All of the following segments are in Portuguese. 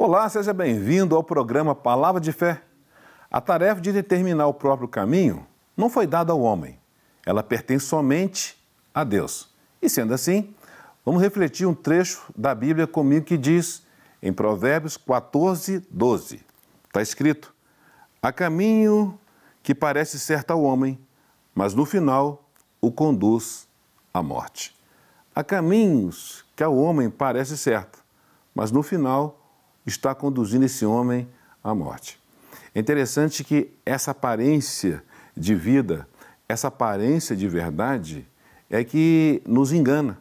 Olá, seja bem-vindo ao programa Palavra de Fé. A tarefa de determinar o próprio caminho não foi dada ao homem. Ela pertence somente a Deus. E sendo assim, vamos refletir um trecho da Bíblia comigo que diz em Provérbios 14, 12. Está escrito: há caminho que parece certo ao homem, mas no final o conduz à morte. Há caminhos que ao homem parece certo, mas no final está conduzindo esse homem à morte. É interessante que essa aparência de vida, essa aparência de verdade, é que nos engana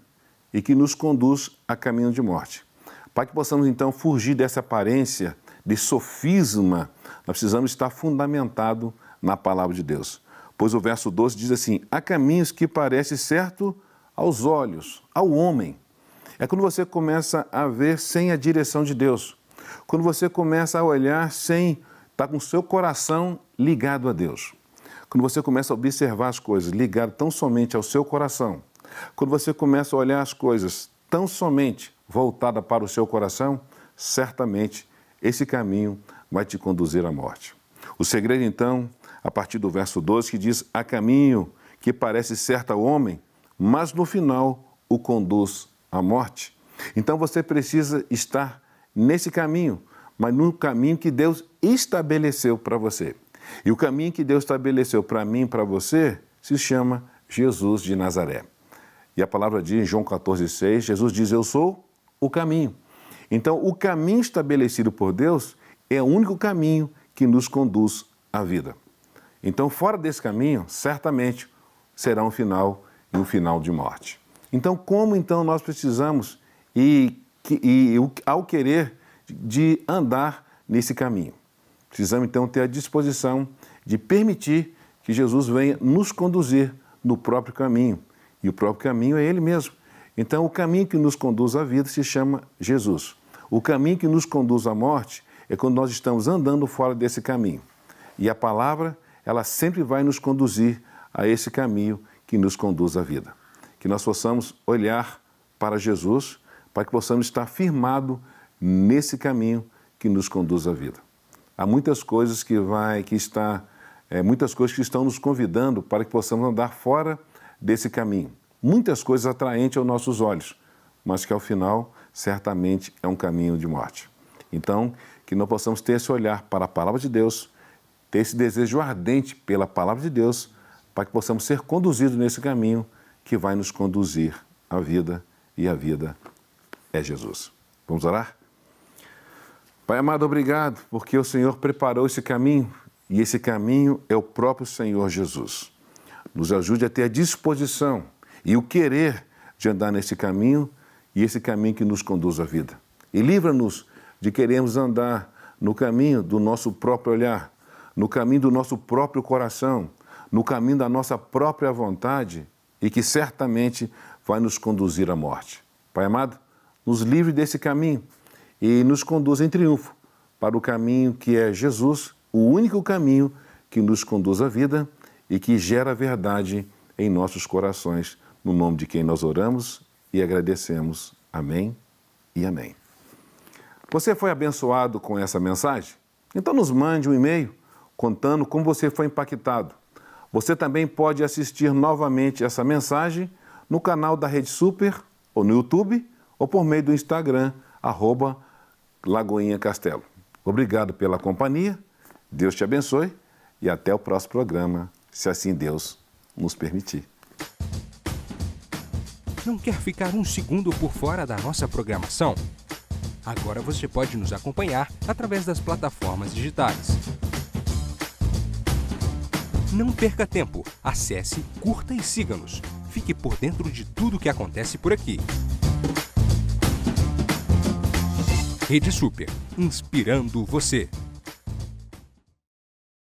e que nos conduz a caminho de morte. Para que possamos então fugir dessa aparência, de sofisma, nós precisamos estar fundamentado na palavra de Deus. Pois o verso 12 diz assim: há caminhos que parecem certo aos olhos, ao homem. É quando você começa a ver sem a direção de Deus. Quando você começa a olhar sem estar com o seu coração ligado a Deus. Quando você começa a observar as coisas ligado tão somente ao seu coração. Quando você começa a olhar as coisas tão somente voltada para o seu coração, certamente esse caminho vai te conduzir à morte. O segredo então, a partir do verso 12, que diz: há caminho que parece certo ao homem, mas no final o conduz à morte. Então você precisa estar nesse caminho, mas no caminho que Deus estabeleceu para você. E o caminho que Deus estabeleceu para mim e para você se chama Jesus de Nazaré. E a palavra diz em João 14,6, Jesus diz: eu sou o caminho. Então o caminho estabelecido por Deus é o único caminho que nos conduz à vida. Então fora desse caminho, certamente será um final de morte. Então como então nós precisamos ao querer de andar nesse caminho? Precisamos então ter a disposição de permitir que Jesus venha nos conduzir no próprio caminho. E o próprio caminho é Ele mesmo. Então o caminho que nos conduz à vida se chama Jesus. O caminho que nos conduz à morte é quando nós estamos andando fora desse caminho. E a palavra, ela sempre vai nos conduzir a esse caminho que nos conduz à vida. Que nós possamos olhar para Jesus, para que possamos estar firmados nesse caminho que nos conduz à vida. Há muitas coisas muitas coisas que estão nos convidando para que possamos andar fora desse caminho. Muitas coisas atraentes aos nossos olhos, mas que ao final certamente é um caminho de morte. Então, que nós possamos ter esse olhar para a palavra de Deus, ter esse desejo ardente pela palavra de Deus, para que possamos ser conduzidos nesse caminho que vai nos conduzir à vida, e a vida é Jesus. Vamos orar? Pai amado, obrigado, porque o Senhor preparou esse caminho, e esse caminho é o próprio Senhor Jesus. Nos ajude a ter a disposição e o querer de andar nesse caminho, e esse caminho que nos conduz à vida. E livra-nos de querermos andar no caminho do nosso próprio olhar, no caminho do nosso próprio coração, no caminho da nossa própria vontade, e que certamente vai nos conduzir à morte. Pai amado, nos livre desse caminho e nos conduz em triunfo para o caminho que é Jesus, o único caminho que nos conduz à vida e que gera verdade em nossos corações, no nome de quem nós oramos e agradecemos. Amém e amém. Você foi abençoado com essa mensagem? Então nos mande um e-mail contando como você foi impactado. Você também pode assistir novamente essa mensagem no canal da Rede Super, ou no YouTube, ou por meio do Instagram, @Lagoinha Castelo. Obrigado pela companhia, Deus te abençoe e até o próximo programa, se assim Deus nos permitir. Não quer ficar um segundo por fora da nossa programação? Agora você pode nos acompanhar através das plataformas digitais. Não perca tempo, acesse, curta e siga-nos. Fique por dentro de tudo o que acontece por aqui. Rede Super, inspirando você.